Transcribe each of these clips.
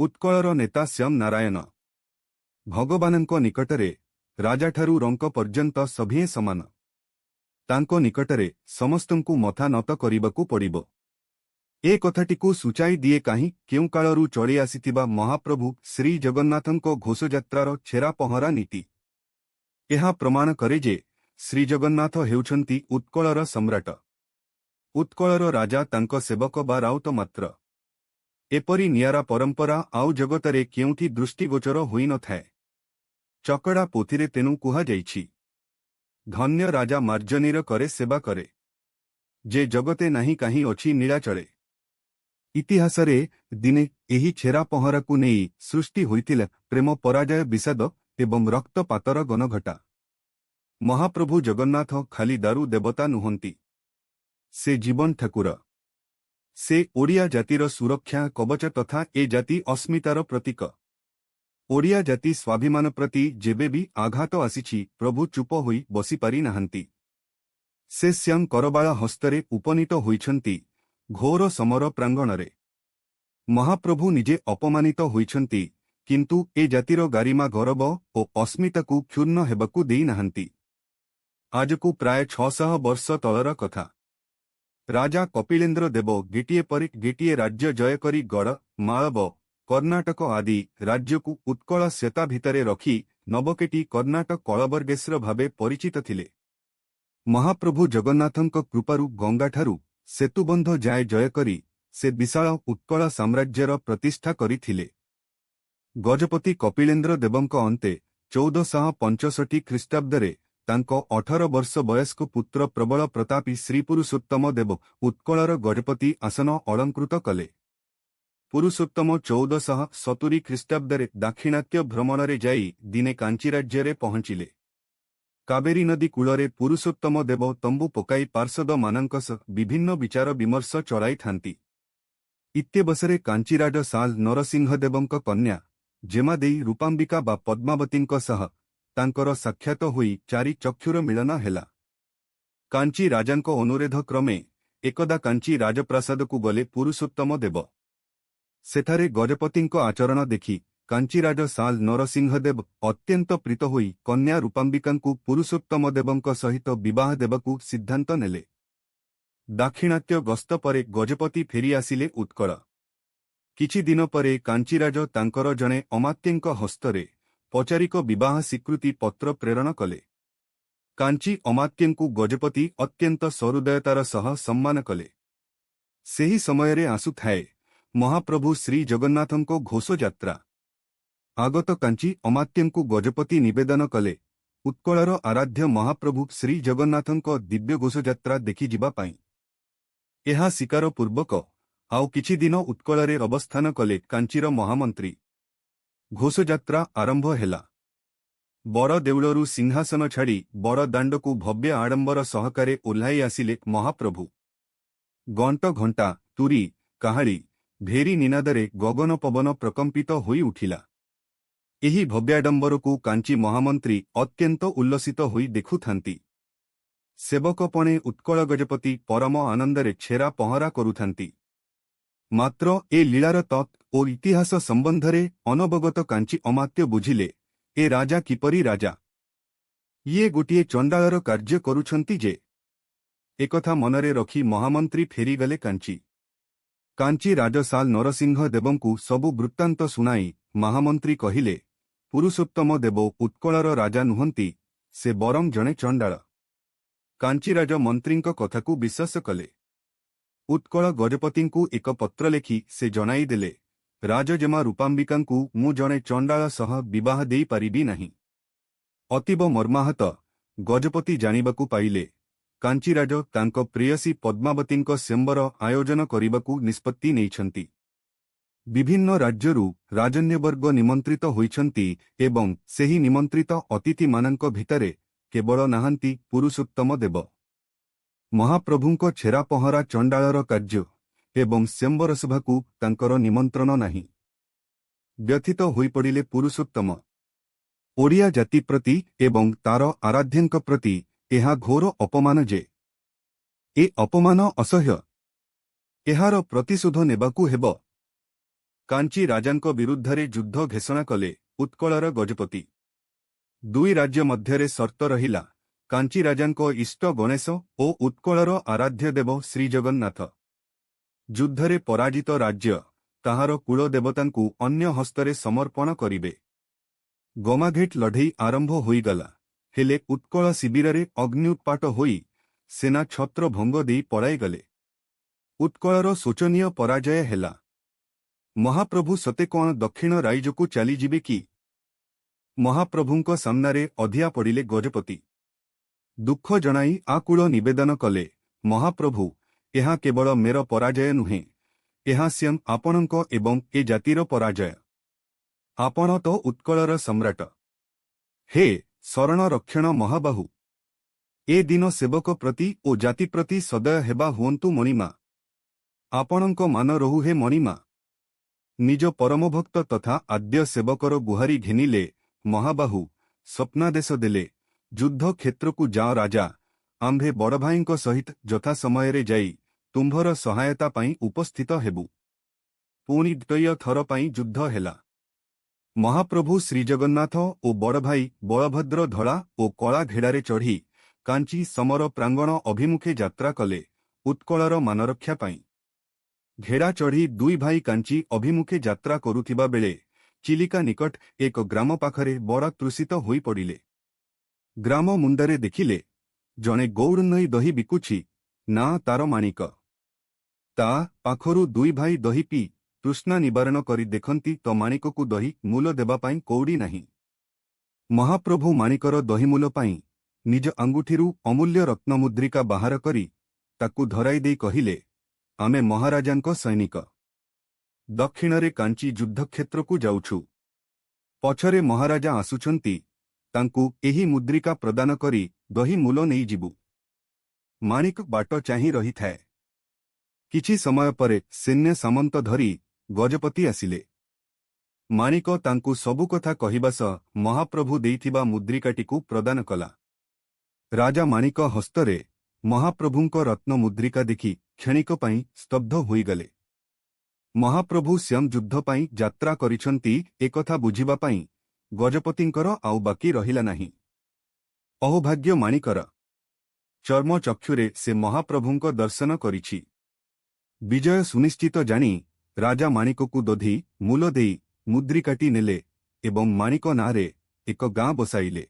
उत्कलर नेता श्याम नारायण भगवानଙ୍କ निकटरे राजाठारू रंक पर्यंत सभिए समान तांको निकटरे समस्तंकु मथा नत करिबाकु पड़िबो। ए कथाटिकु सूचाई दिए काहीं केउ कालरू चली आसिथिबा महाप्रभु श्री जगन्नाथंको घोषयात्रार छेरा पहरा नीति। एहा प्रमाण करे जे श्री जगन्नाथ हेउछंती उत्कलर सम्राट। उत्कलर राजा तांको सेवक बा राउत मात्र। एपरी नियारा परंपरा आउ जगतरे केउठी दृष्टिगोचर होई न थाए। चकड़ा पोथिरे तेनु कुहा जाइछि, धन्य राजा मार्जनीर करे सेवा करे, जे जगते नाही काहीं अछि नीलाचले। इतिहासरे दिने एही छेरा पहराकु नेई सृष्टि होइतिला प्रेम पराजय विषाद एवं रक्तपातर गणघटा। महाप्रभु जगन्नाथ खाली दारू देवता नुहंती, से जीवन ठाकुर। से ओडिया जातिर सुरक्षा कवच तथा ए जाति अस्मितार प्रतीक। ओडिया जाति स्वाभिमान प्रति जेबे भी आघात आसिछि प्रभु चुप होई बसी पारि नाहंती। से श्याम करबाला हस्तरे उपनीत होइछंती घोर समर प्रांगणरे। महाप्रभु निजे अपमानित होइछंती, किंतु ए जातिर गारिमा गौरव ओ अस्मिताकु क्षुण्ण हेबाकु देई नाहंती। आजकु प्राय 600 वर्ष तलर कथा। राजा कपिलेन्द्र देव गेटिए पर गेटिए राज्य जय करी गढ़ मालव कर्णाटक आदि राज्यकु उत्कल श्वेता भितरे रखी नवकेटी कर्णाटक कलबर्गेश्वर भावे परिचित थिले। महाप्रभु जगन्नाथंक कृपारु गंगाठारु सेतुबंध जाए जय करी से विशाल उत्कल साम्राज्यर प्रतिष्ठा करिथिले। गजपति कपिलेन्द्र देवंक अंते 1465 ख्रीष्टाब्दरे तांको 18 वर्ष वयस्क पुत्र प्रबल प्रतापी श्री पुरुषोत्तम देव उत्कलर गजपति आसन अलंकृत कले। पुरुषोत्तम 1470 ख्रीष्टाब्दरे दाक्षिणात्य भ्रमणरे जाई दिने कांची राज्ୟରେ पहुंचिले। कावेरी नदी कूलरे पुरुषोत्तम देव तंबु पकाई पार्षद मानंक सह विभिन्न विचार विमर्श चलाई थांती। इत्यवसरे कांचीराज साल नरसिंहदेवंक कन्या जेमादेई रूपांबिका बा पद्मावतींक सह तांकर साक्षात होई चारि चक्षुर मिलन हेला। कांची राजांको अनुरोध क्रमे एकदा कांची राजप्रासादकु गले पुरुषोत्तम देव। सेठारे गजपतिंको आचरण देखि कांचीराज साल नरसिंहदेव अत्यंत प्रीत होई कन्या रूपांबिकांकु पुरुषोत्तम देवंक सहित विवाह देबकु सिद्धांत नेले। दाक्षिणात्य गस्त परे गजपति फेरी आसिले उत्कल। किछि दिन परे कांचीराज तांकर जणे अमात्यंक हस्तरे पचारिक विवाह स्वीकृति पत्र प्रेरण कले। कांची अमात्यंकु गजपति अत्यंत सहृदयतार सह सम्मान कले। सेही समयरे आसुथाए महाप्रभु श्री जगन्नाथंको घोषयात्रा। आगत कांची अमात्यंकु गजपति निवेदन कले उत्कलर आराध्य महाप्रभु श्री जगन्नाथंको दिव्य घोषयात्रा देखि जिबा पाई। एहा शिकार पूर्वक आउ किछि दिन उत्कलरे अवस्थान कले कांचीर महामंत्री। घोषयात्रा आरंभ हेला। बर देउलरू सिंहासन छाड़ी बर दांडकु भव्य आडंबर सहकारे ओह्लाई आसिले महाप्रभु। गंट घंटा तुरी काहाळी भेरी निनादरे गगन पवन प्रकंपित होई उठिला। एही भव्याडंबरकु कांची महामंत्री अत्यंत उल्लसित होई देखुथांती। सेवकपणे उत्कल गजपति परम आनंदरे छेरा पहरा करुथांती। मात्र ए लीलार तत् ओ इतिहास संबंधरे अनवगत कांची अमात्य बुझिले ए राजा किपरि राजा। ये गोटिए चंडालर कार्य करुछंती जे। एकथा मनरे रखी महामंत्री फेरीगले कांची। कांची राजसाल नरसिंह देवंकु सबु वृत्तांत सुनाई महामंत्री कहिले पुरुषोत्तम देव उत्कलर राजा नुहंती, से बरं जणे चंडाल। कांचीराज मंत्रींक कथाकु विश्वास कले। उत्कल गजपतिंकु एक पत्र लेखि से जनाई देले राजजेमा रूपांबिकांकु मु जणे चंडाल सह विवाह देई पारिबी नाही। अतीब मर्माहत गजपति जानिबाकु पाइले कांचीराज तांको प्रेयसी पद्मावतींको सेंबर आयोजन करिबाकु निष्पत्ति नेइछंती। विभिन्न राज्यरू राजन्यवर्ग निमंत्रित होइछंती एवं सेही निमंत्रित अतिथि मानंको भितरे केवल नाहंती पुरुषोत्तम देव। महाप्रभुंको छेरा पहरा चंडालर कार्य एवं सेंबर सभाकु तांकर निमंत्रण नाही। व्यथित होई पड़िले पुरुषोत्तम। ओडिया जाति प्रति एवं तार आराध्यंक प्रति एहा घोर अपमान जे ए अपमान असह्य। एहार प्रतिशोध नेबाकु हेब। କାଞ୍ଚି ରାଜାଙ୍କ ବିରୁଦ୍ଧରେ ଯୁଦ୍ଧ ଘୋଷଣା କଲେ ଉତ୍କଳର ଗଜପତି। ଦୁଇ ରାଜ୍ୟ ମଧ୍ୟରେ ସର୍ତ୍ତ ରହିଲା କାଞ୍ଚି ରାଜାଙ୍କ ଇଷ୍ଟ ଗଣେଶ ଓ ଉତ୍କଳର ଆରାଧ୍ୟ ଦେବ ଶ୍ରୀଜଗନ୍ନାଥ। ଯୁଦ୍ଧରେ ପରାଜିତ ରାଜ୍ୟ ତାହାର କୁଳଦେବତାଙ୍କୁ ଅନ୍ୟ ହସ୍ତରେ ସମର୍ପଣ କରିବେ। ଗମାଘେଟ୍ ଲଢ଼େଇ ଆରମ୍ଭ ହୋଇଗଲା, ହେଲେ ଉତ୍କଳ ଶିବିରରେ ଅଗ୍ନି ଉତ୍ପାଟ ହୋଇ ସେନା ଛତ୍ର ଭଙ୍ଗ ଦେଇ ପଳାଇଗଲେ। ଉତ୍କଳର ଶୋଚନୀୟ ପରାଜୟ ହେଲା। ମହାପ୍ରଭୁ ସତେ କଣ ଦକ୍ଷିଣ ରାଇଜକୁ ଚାଲିଯିବେ କି? ମହାପ୍ରଭୁଙ୍କ ସାମ୍ନାରେ ଅଧିଆ ପଡ଼ିଲେ ଗଜପତି। ଦୁଃଖ ଜଣାଇ ଆକୁଳ ନିବେଦନ କଲେ, ମହାପ୍ରଭୁ, ଏହା କେବଳ ମେର ପରାଜୟ ନୁହେଁ, ଏହା ସ୍ୱୟଂ ଆପଣଙ୍କ ଏବଂ ଏ ଜାତିର ପରାଜୟ। ଆପଣ ତ ଉତ୍କଳର ସମ୍ରାଟ। ହେ ଶରଣ ରକ୍ଷଣ ମହାବାହୁ! ଏ ଦିନ ସେବକ ପ୍ରତି ଓ ଜାତି ପ୍ରତି ସଦୟ ହେବା ହୁଅନ୍ତୁ ମଣିମା। ଆପଣଙ୍କ ମାନ ରହୁ ହେ ମଣିମା। ନିଜ ପରମଭକ୍ତ ତଥା ଆଦ୍ୟ ସେବକର ଗୁହାରି ଘେନିଲେ ମହାବାହୁ। ସ୍ୱପ୍ନାଦେଶ ଦେଲେ, ଯୁଦ୍ଧ କ୍ଷେତ୍ରକୁ ଯାଅ ରାଜା, ଆମ୍ଭେ ବଡ଼ଭାଇଙ୍କ ସହିତ ଯଥା ସମୟରେ ଯାଇ ତୁମ୍ଭର ସହାୟତା ପାଇଁ ଉପସ୍ଥିତ ହେବୁ। ପୁଣି ଦ୍ୱିତୀୟ ଥର ପାଇଁ ଯୁଦ୍ଧ ହେଲା। ମହାପ୍ରଭୁ ଶ୍ରୀଜଗନ୍ନାଥ ଓ ବଡ଼ଭାଇ ବଳଭଦ୍ର ଧଳା ଓ କଳା ଘେଡ଼ାରେ ଚଢ଼ି କାଞ୍ଚି ସମର ପ୍ରାଙ୍ଗଣ ଅଭିମୁଖେ ଯାତ୍ରା କଲେ ଉତ୍କଳର ମାନରକ୍ଷା ପାଇଁ। ଘେଡ଼ା ଚଢ଼ି ଦୁଇ ଭାଇ କାଞ୍ଚି ଅଭିମୁଖେ ଯାତ୍ରା କରୁଥିବା ବେଳେ ଚିଲିକା ନିକଟ ଏକ ଗ୍ରାମ ପାଖରେ ବଡ଼ ତୃଷିତ ହୋଇପଡ଼ିଲେ। ଗ୍ରାମ ମୁଣ୍ଡରେ ଦେଖିଲେ ଜଣେ ଗୌରନଈ ଦହି ବିକୁଛି, ନା ତାର ମାଣିକ। ତା ପାଖରୁ ଦୁଇ ଭାଇ ଦହି ପିଇ ତୃଷ୍ଣା ନିବାରଣ କରି ଦେଖନ୍ତି ତ ମାଣିକକୁ ଦହି ମୂଲ ଦେବା ପାଇଁ କଉଡ଼ି ନାହିଁ। ମହାପ୍ରଭୁ ମାଣିକର ଦହିମୂଲ ପାଇଁ ନିଜ ଆଙ୍ଗୁଠିରୁ ଅମୂଲ୍ୟ ରତ୍ନମୁଦ୍ରିକା ବାହାର କରି ତାକୁ ଧରାଇ ଦେଇ କହିଲେ, ଆମେ ମହାରାଜାଙ୍କ ସୈନିକ। ଦକ୍ଷିଣରେ କାଞ୍ଚି ଯୁଦ୍ଧକ୍ଷେତ୍ରକୁ ଯାଉଛୁ। ପଛରେ ମହାରାଜା ଆସୁଛନ୍ତି, ତାଙ୍କୁ ଏହି ମୁଦ୍ରିକା ପ୍ରଦାନ କରି ଦହି ମୂଲ ନେଇଯିବୁ। ମାଣିକ ବାଟ ଚାହିଁ ରହିଥାଏ। କିଛି ସମୟ ପରେ ସୈନ୍ୟ ସାମନ୍ତ ଧରି ଗଜପତି ଆସିଲେ। ମାଣିକ ତାଙ୍କୁ ସବୁ କଥା କହିବା ସହ ମହାପ୍ରଭୁ ଦେଇଥିବା ମୁଦ୍ରିକାଟିକୁ ପ୍ରଦାନ କଲା। ରାଜା ମାଣିକ ହସ୍ତରେ ମହାପ୍ରଭୁଙ୍କ ରତ୍ନମୁଦ୍ରିକା ଦେଖି କ୍ଷଣିକ ପାଇଁ ସ୍ତବ୍ଧ ହୋଇଗଲେ। ମହାପ୍ରଭୁ ସ୍ୱୟଂ ଯୁଦ୍ଧ ପାଇଁ ଯାତ୍ରା କରିଛନ୍ତି ଏକଥା ବୁଝିବା ପାଇଁ ଗଜପତିଙ୍କର ଆଉ ବାକି ରହିଲା ନାହିଁ। ଅହୋଭାଗ୍ୟ ମାଣିକର। ଚର୍ମଚକ୍ଷୁରେ ସେ ମହାପ୍ରଭୁଙ୍କ ଦର୍ଶନ କରିଛି। ବିଜୟ ସୁନିଶ୍ଚିତ ଜାଣି ରାଜା ମାଣିକକୁ ଦଧି ମୂଲ ଦେଇ ମୁଦ୍ରିକାଟି ନେଲେ ଏବଂ ମାଣିକ ନାଁରେ ଏକ ଗାଁ ବସାଇଲେ।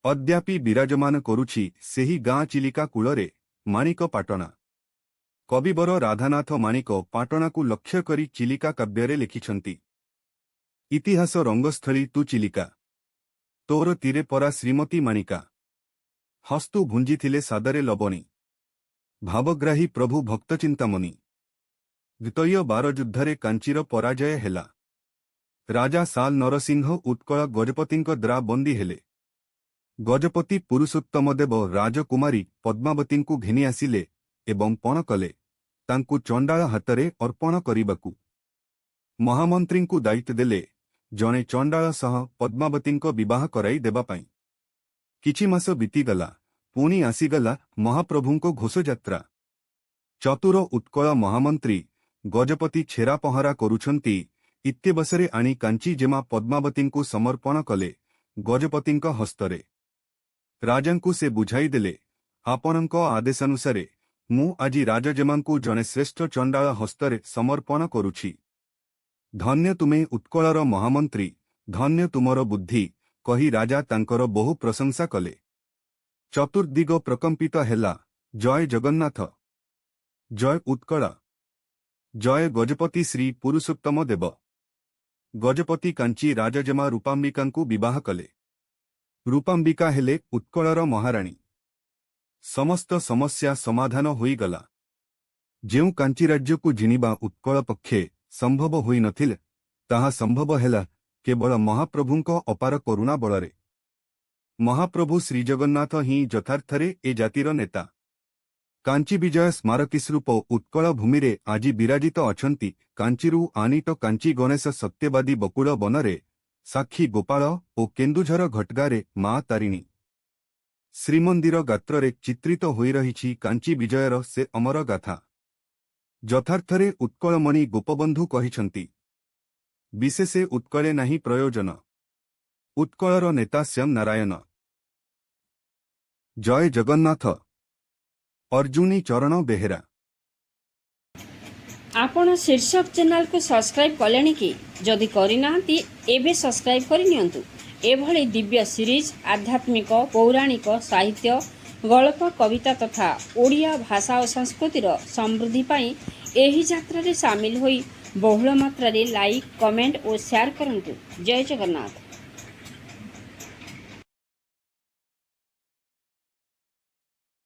ଅଦ୍ୟାପି ବିରାଜମାନ କରୁଛି ସେହି ଗାଁ ଚିଲିକା କୂଳରେ ମାଣିକ ପାଟଣା। କବିବର ରାଧାନାଥ ମାଣିକ ପାଟଣାକୁ ଲକ୍ଷ୍ୟ କରି ଚିଲିକା କାବ୍ୟରେ ଲେଖିଛନ୍ତି, ଇତିହାସ ରଙ୍ଗସ୍ଥଳୀ ତୁ ଚିଲିକା, ତୋର ତୀରେ ପରା ଶ୍ରୀମତୀ ମାଣିକା। ହସ୍ତୁ ଭୁଞ୍ଜିଥିଲେ ସାଦରେ ଲବଣୀ, ଭାବଗ୍ରାହୀ ପ୍ରଭୁ ଭକ୍ତଚିନ୍ତାମଣି। ଦ୍ୱିତୀୟ ବାର ଯୁଦ୍ଧରେ କାଞ୍ଚିର ପରାଜୟ ହେଲା। ରାଜା ସାଲ ନରସିଂହ ଉତ୍କଳ ଗଜପତିଙ୍କ ଦ୍ୱାରା ବନ୍ଦୀ ହେଲେ। ଗଜପତି ପୁରୁଷୋତ୍ତମ ଦେବ ରାଜକୁମାରୀ ପଦ୍ମାବତୀଙ୍କୁ ଘେନି ଆସିଲେ ଏବଂ ପଣ କଲେ ତାଙ୍କୁ ଚଣ୍ଡାଳ ହାତରେ ଅର୍ପଣ କରିବାକୁ। ମହାମନ୍ତ୍ରୀଙ୍କୁ ଦାୟିତ୍ୱ ଦେଲେ ଜଣେ ଚଣ୍ଡାଳ ସହ ପଦ୍ମାବତୀଙ୍କ ବିବାହ କରାଇ ଦେବା ପାଇଁ। କିଛି ମାସ ବିତିଗଲା, ପୁଣି ଆସିଗଲା ମହାପ୍ରଭୁଙ୍କ ଘୋଷଯାତ୍ରା। ଚତୁର ଉତ୍କଳ ମହାମନ୍ତ୍ରୀ ଗଜପତି ଛେରା ପହଁରା କରୁଛନ୍ତି ଇତ୍ୟବସରେ ଆଣି କାଞ୍ଚି ଜେମା ପଦ୍ମାବତୀଙ୍କୁ ସମର୍ପଣ କଲେ ଗଜପତିଙ୍କ ହସ୍ତରେ। ରାଜାଙ୍କୁ ସେ ବୁଝାଇ ଦେଲେ, ଆପଣଙ୍କ ଆଦେଶାନୁସାରେ ମୁଁ ଆଜି ରାଜଜେମାଙ୍କୁ ଜଣେ ଶ୍ରେଷ୍ଠ ଚଣ୍ଡାଳ ହସ୍ତରେ ସମର୍ପଣ କରୁଛି। ଧନ୍ୟ ତୁମେ ଉତ୍କଳର ମହାମନ୍ତ୍ରୀ, ଧନ୍ୟ ତୁମର ବୁଦ୍ଧି, କହି ରାଜା ତାଙ୍କର ବହୁ ପ୍ରଶଂସା କଲେ। ଚତୁର୍ଦିଗ ପ୍ରକମ୍ପିତ ହେଲା, ଜୟ ଜଗନ୍ନାଥ, ଜୟ ଉତ୍କଳ, ଜୟ ଗଜପତି ଶ୍ରୀ ପୁରୁଷୋତ୍ତମ ଦେବ। ଗଜପତି କାଞ୍ଚି ରାଜଜେମା ରୂପାମ୍ବିକାଙ୍କୁ ବିବାହ କଲେ। ରୂପାମ୍ବିକା ହେଲେ ଉତ୍କଳର ମହାରାଣୀ। ସମସ୍ତ ସମସ୍ୟା ସମାଧାନ ହୋଇଗଲା। ଯେଉଁ କାଞ୍ଚି ରାଜ୍ୟକୁ ଜିଣିବା ଉତ୍କଳ ପକ୍ଷେ ସମ୍ଭବ ହୋଇନଥିଲା, ତାହା ସମ୍ଭବ ହେଲା କେବଳ ମହାପ୍ରଭୁଙ୍କ ଅପାର କରୁଣା ବଳରେ। ମହାପ୍ରଭୁ ଶ୍ରୀଜଗନ୍ନାଥ ହିଁ ଯଥାର୍ଥରେ ଏ ଜାତିର ନେତା। କାଞ୍ଚି ବିଜୟ ସ୍ମାରକୀସ୍ୱରୂପ ଉତ୍କଳ ଭୂମିରେ ଆଜି ବିରାଜିତ ଅଛନ୍ତି କାଞ୍ଚିରୁ ଆନିତ କାଞ୍ଚି ଗଣେଶ ସତ୍ୟବାଦୀ ବକୁଳ ବନରେ, ସାକ୍ଷୀ ଗୋପାଳ ଓ କେନ୍ଦୁଝର ଘଟଗାଁରେ ମା ତାରିଣୀ। ଶ୍ରୀମନ୍ଦିର ଗାତ୍ରରେ ଚିତ୍ରିତ ହୋଇ ରହିଛି କାଞ୍ଚି ବିଜୟର ସେ ଅମର ଗାଥା। ଯଥାର୍ଥରେ ଉତ୍କଳମଣି ଗୋପବନ୍ଧୁ କହିଛନ୍ତି, विशेषे उत्कले नाही प्रयोजन। उत्कलर नेता श्याम नारायण। जय जगन्नाथ। अर्जुनी चरण बेहेरा। आपण शीर्षक चैनल को सब्सक्राइब कलेनी कि जदि करिनांती एबे सब्सक्राइब करिनियंतु। एभली दिव्य सीरीज आध्यात्मिक पौराणिक साहित्य गल्प कविता तथा ओडिया भाषा और संस्कृतिर समृद्धि पाई एही यात्रा रे शामिल होई बहुल मात्रा रे लाइक कमेंट और शेयर करंतु। जय जगन्नाथ।